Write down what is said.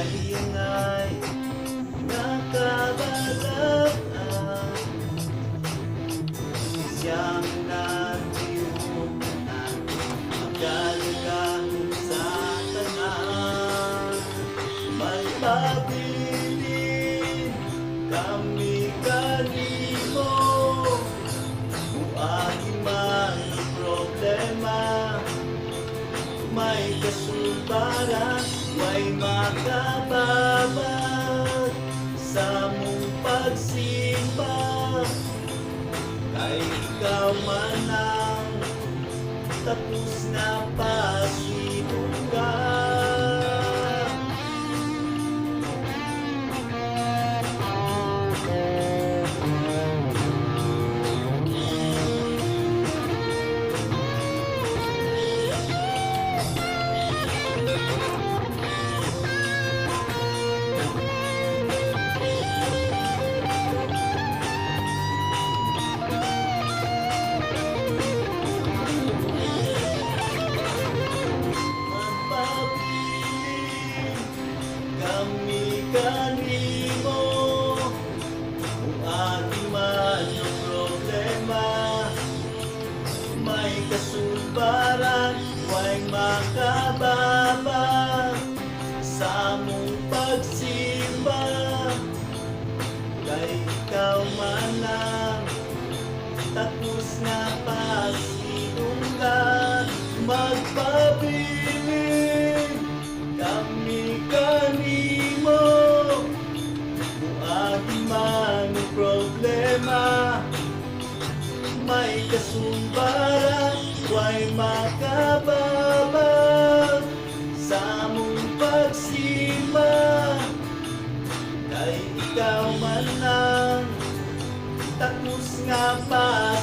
maingay nakabalaghan siyang natiunan magdalagang sa tanan magpabilin kami kanimo muagi man ang problema may kasulbaran may makababag sa mong pagsimba kay ikaw man ang tapos na pasidunggan. Kami kanimo kung ating man ang problema may kasulbaran may makababa sa mong pagsimba kay ikaw man ang tapos na pasidunggan magpabilin kami kanimo muagi man ang problema may kasumbaran way makababag sa mong pagsimba kay ikaw man ang tapos nga pa